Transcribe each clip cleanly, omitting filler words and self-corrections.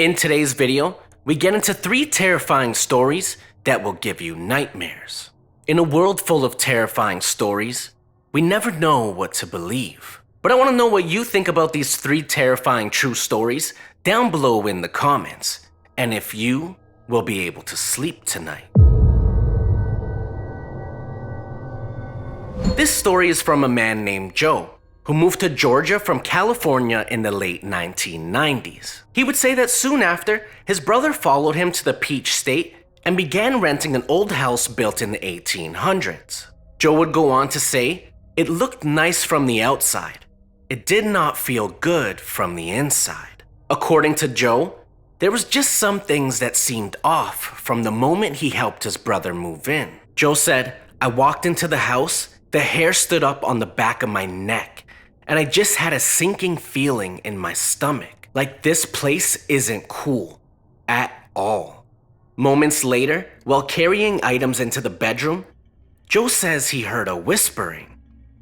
In today's video, we get into 3 terrifying stories that will give you nightmares. In a world full of terrifying stories, we never know what to believe. But I want to know what you think about these 3 terrifying true stories down below in the comments, and if you will be able to sleep tonight. This story is from a man named Joe, who moved to Georgia from California in the late 1990s. He would say that soon after, his brother followed him to the Peach State and began renting an old house built in the 1800s. Joe would go on to say, "It looked nice from the outside. It did not feel good from the inside." According to Joe, there was just some things that seemed off from the moment he helped his brother move in. Joe said, "I walked into the house, the hair stood up on the back of my neck, and I just had a sinking feeling in my stomach, like this place isn't cool at all." Moments later, while carrying items into the bedroom, Joe says he heard a whispering,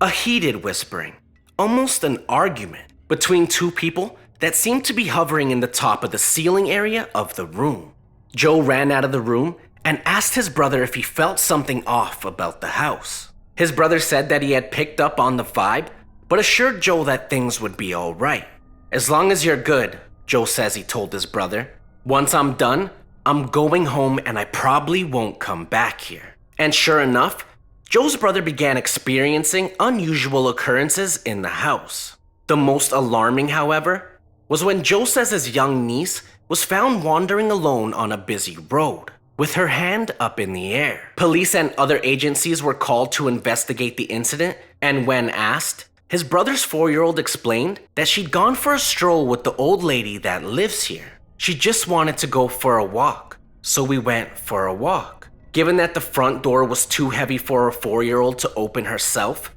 a heated whispering, almost an argument between 2 people that seemed to be hovering in the top of the ceiling area of the room. Joe ran out of the room and asked his brother if he felt something off about the house. His brother said that he had picked up on the vibe, but assured Joe that things would be alright. "As long as you're good," Joe says he told his brother. "Once I'm done, I'm going home and I probably won't come back here." And sure enough, Joe's brother began experiencing unusual occurrences in the house. The most alarming, however, was when Joe says his young niece was found wandering alone on a busy road, with her hand up in the air. Police and other agencies were called to investigate the incident, and when asked, his brother's 4-year-old explained that she'd gone for a stroll with the old lady that lives here. She just wanted to go for a walk, so we went for a walk. Given that the front door was too heavy for a 4-year-old to open herself,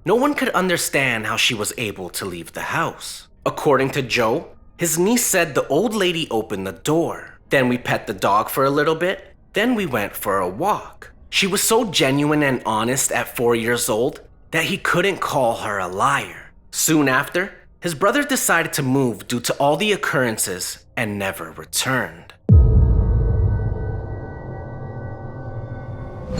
no one could understand how she was able to leave the house. According to Joe, his niece said the old lady opened the door. Then we pet the dog for a little bit, then we went for a walk. She was so genuine and honest at 4 years old that he couldn't call her a liar. Soon after, his brother decided to move due to all the occurrences and never returned.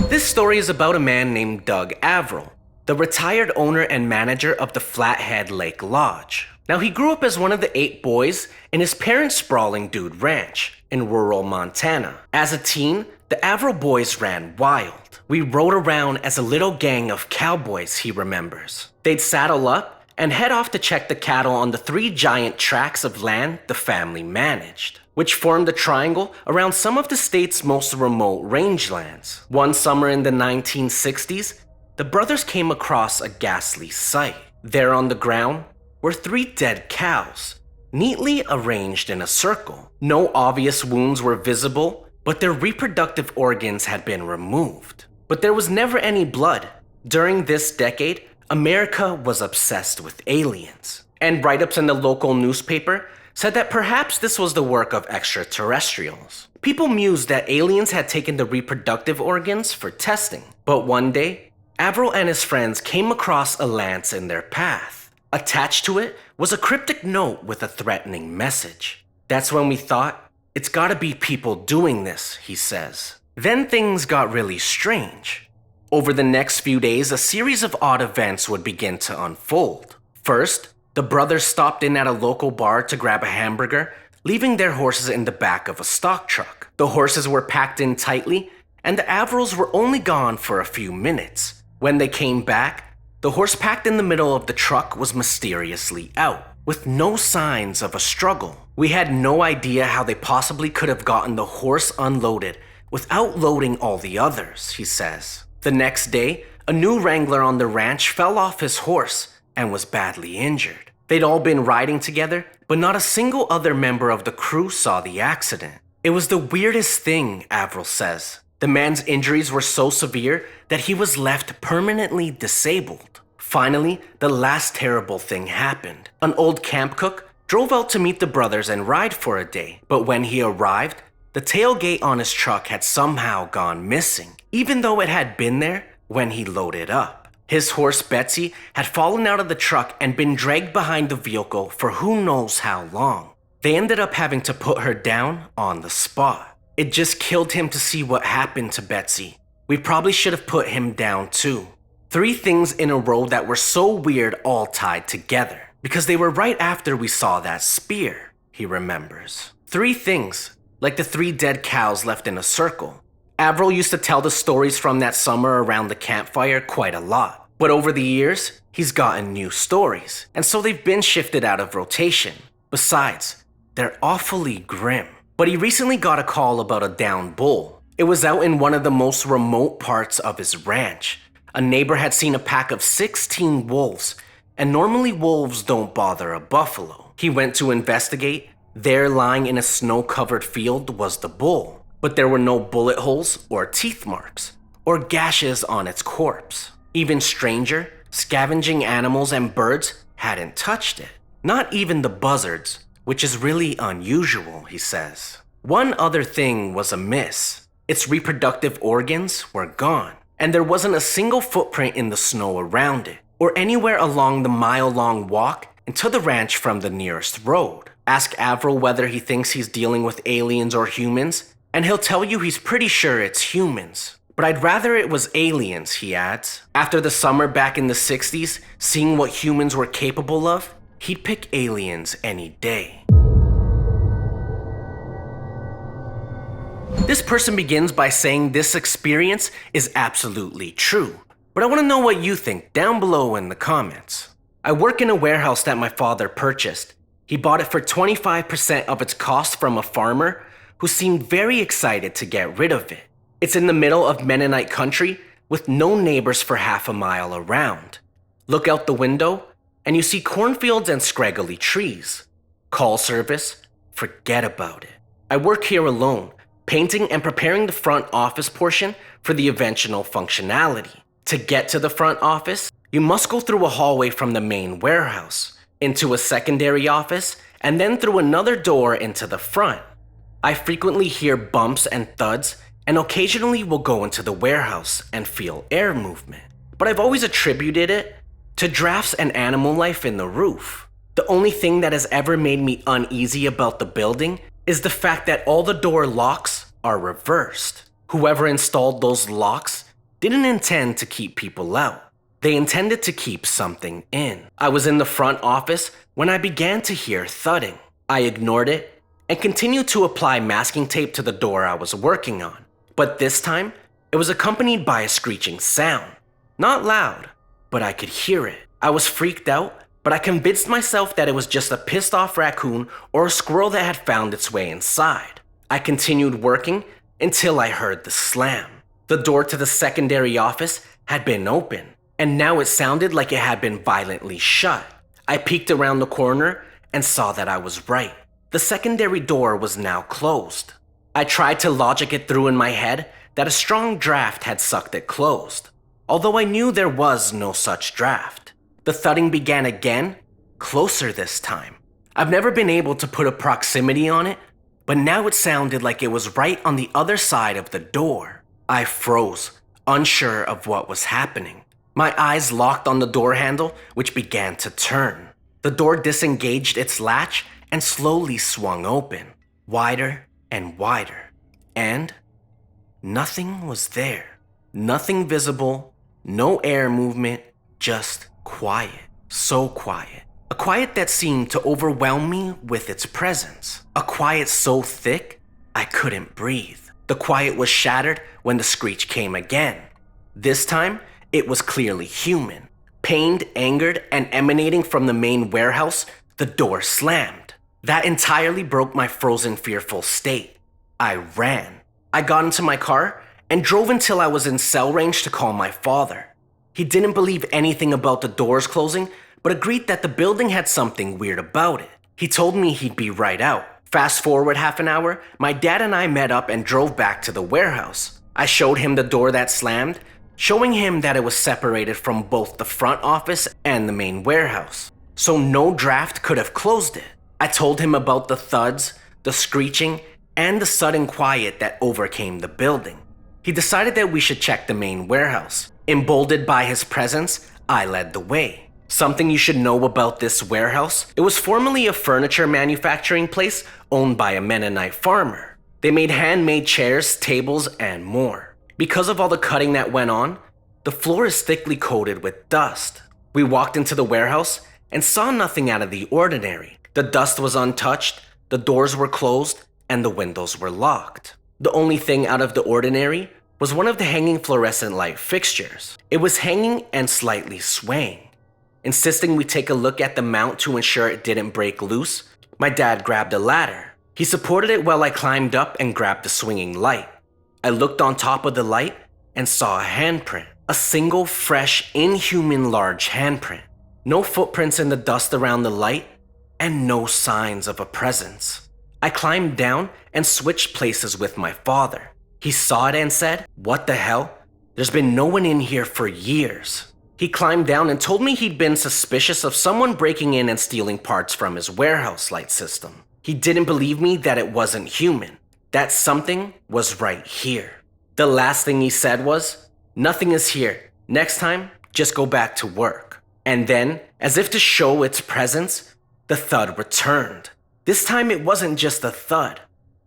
This story is about a man named Doug Averill, the retired owner and manager of the Flathead Lake Lodge. Now, he grew up as one of the 8 boys in his parents' sprawling dude ranch in rural Montana. As a teen, the Averill boys ran wild. "We rode around as a little gang of cowboys," he remembers. They'd saddle up and head off to check the cattle on the 3 giant tracts of land the family managed, which formed a triangle around some of the state's most remote rangelands. One summer in the 1960s, the brothers came across a ghastly sight. There on the ground were 3 dead cows, neatly arranged in a circle. No obvious wounds were visible, but their reproductive organs had been removed. But there was never any blood. During this decade, America was obsessed with aliens, and write-ups in the local newspaper said that perhaps this was the work of extraterrestrials. People mused that aliens had taken the reproductive organs for testing. But one day, Averill and his friends came across a lance in their path. Attached to it was a cryptic note with a threatening message. "That's when we thought, it's gotta be people doing this," he says. Then things got really strange. Over the next few days, a series of odd events would begin to unfold. First, the brothers stopped in at a local bar to grab a hamburger, leaving their horses in the back of a stock truck. The horses were packed in tightly, and the Averills were only gone for a few minutes. When they came back, the horse packed in the middle of the truck was mysteriously out, with no signs of a struggle. "We had no idea how they possibly could have gotten the horse unloaded without loading all the others," he says. The next day, a new wrangler on the ranch fell off his horse and was badly injured. They'd all been riding together, but not a single other member of the crew saw the accident. "It was the weirdest thing," Averill says. "The man's injuries were so severe that he was left permanently disabled." Finally, the last terrible thing happened. An old camp cook drove out to meet the brothers and ride for a day, but when he arrived, the tailgate on his truck had somehow gone missing, even though it had been there when he loaded up. His horse Betsy had fallen out of the truck and been dragged behind the vehicle for who knows how long. They ended up having to put her down on the spot. It just killed him to see what happened to Betsy. We probably should have put him down too. 3 things in a row that were so weird all tied together. Because they were right after we saw that spear, he remembers. 3 things, like the 3 dead cows left in a circle. Avril used to tell the stories from that summer around the campfire quite a lot. But over the years, he's gotten new stories, and so they've been shifted out of rotation. Besides, they're awfully grim. But he recently got a call about a downed bull. It was out in one of the most remote parts of his ranch. A neighbor had seen a pack of 16 wolves, and normally wolves don't bother a buffalo. He went to investigate. There, lying in a snow-covered field, was the bull. But there were no bullet holes or teeth marks, or gashes on its corpse. Even stranger, scavenging animals and birds hadn't touched it. Not even the buzzards, which is really unusual, he says. One other thing was amiss. Its reproductive organs were gone, and there wasn't a single footprint in the snow around it, or anywhere along the mile-long walk into the ranch from the nearest road. Ask Avril whether he thinks he's dealing with aliens or humans, and he'll tell you he's pretty sure it's humans. But I'd rather it was aliens, he adds. After the summer back in the 60s, seeing what humans were capable of, he'd pick aliens any day. This person begins by saying this experience is absolutely true. But I want to know what you think down below in the comments. I work in a warehouse that my father purchased. He bought it for 25% of its cost from a farmer who seemed very excited to get rid of it. It's in the middle of Mennonite country with no neighbors for half a mile around. Look out the window and you see cornfields and scraggly trees. Call service? Forget about it. I work here alone, painting and preparing the front office portion for the eventual functionality. To get to the front office, you must go through a hallway from the main warehouse, into a secondary office, and then through another door into the front. I frequently hear bumps and thuds, and occasionally will go into the warehouse and feel air movement. But I've always attributed it to drafts and animal life in the roof. The only thing that has ever made me uneasy about the building is the fact that all the door locks are reversed. Whoever installed those locks didn't intend to keep people out. They intended to keep something in. I was in the front office when I began to hear thudding. I ignored it and continued to apply masking tape to the door I was working on. But this time, it was accompanied by a screeching sound. Not loud, but I could hear it. I was freaked out, but I convinced myself that it was just a pissed off raccoon or a squirrel that had found its way inside. I continued working until I heard the slam. The door to the secondary office had been open, and now it sounded like it had been violently shut. I peeked around the corner and saw that I was right. The secondary door was now closed. I tried to logic it through in my head that a strong draft had sucked it closed, although I knew there was no such draft. The thudding began again, closer this time. I've never been able to put a proximity on it, but now it sounded like it was right on the other side of the door. I froze, unsure of what was happening. My eyes locked on the door handle, which began to turn. The door disengaged its latch and slowly swung open, wider and wider. And nothing was there. Nothing visible, no air movement, just quiet. So quiet. A quiet that seemed to overwhelm me with its presence. A quiet so thick, I couldn't breathe. The quiet was shattered when the screech came again. This time, it was clearly human. Pained, angered, and emanating from the main warehouse, the door slammed. That entirely broke my frozen, fearful state. I ran. I got into my car and drove until I was in cell range to call my father. He didn't believe anything about the doors closing, but agreed that the building had something weird about it. He told me he'd be right out. Fast forward half an hour, my dad and I met up and drove back to the warehouse. I showed him the door that slammed, showing him that it was separated from both the front office and the main warehouse, so no draft could have closed it. I told him about the thuds, the screeching, and the sudden quiet that overcame the building. He decided that we should check the main warehouse. Emboldened by his presence, I led the way. Something you should know about this warehouse: it was formerly a furniture manufacturing place owned by a Mennonite farmer. They made handmade chairs, tables, and more. Because of all the cutting that went on, the floor is thickly coated with dust. We walked into the warehouse and saw nothing out of the ordinary. The dust was untouched, the doors were closed, and the windows were locked. The only thing out of the ordinary was one of the hanging fluorescent light fixtures. It was hanging and slightly swaying. Insisting we take a look at the mount to ensure it didn't break loose, my dad grabbed a ladder. He supported it while I climbed up and grabbed the swinging light. I looked on top of the light and saw a handprint. A single, fresh, inhuman large handprint. No footprints in the dust around the light, and no signs of a presence. I climbed down and switched places with my father. He saw it and said, "What the hell? There's been no one in here for years." He climbed down and told me he'd been suspicious of someone breaking in and stealing parts from his warehouse light system. He didn't believe me that it wasn't human, that something was right here. The last thing he said was, "Nothing is here. Next time, just go back to work." And then, as if to show its presence, the thud returned. This time it wasn't just a thud,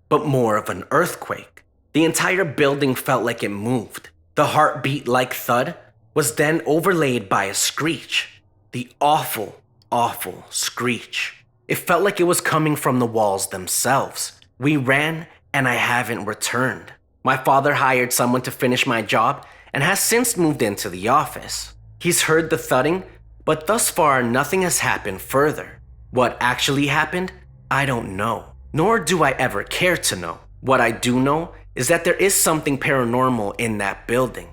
but more of an earthquake. The entire building felt like it moved. The heartbeat-like thud was then overlaid by a screech. The awful, awful screech. It felt like it was coming from the walls themselves. We ran, and I haven't returned. My father hired someone to finish my job and has since moved into the office. He's heard the thudding, but thus far nothing has happened further. What actually happened, I don't know, nor do I ever care to know. What I do know is that there is something paranormal in that building,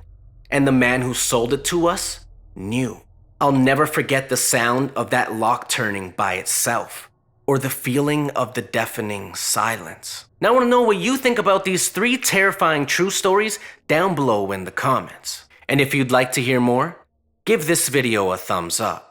and the man who sold it to us knew. I'll never forget the sound of that lock turning by itself, or the feeling of the deafening silence. Now I want to know what you think about these 3 terrifying true stories down below in the comments. And if you'd like to hear more, give this video a thumbs up.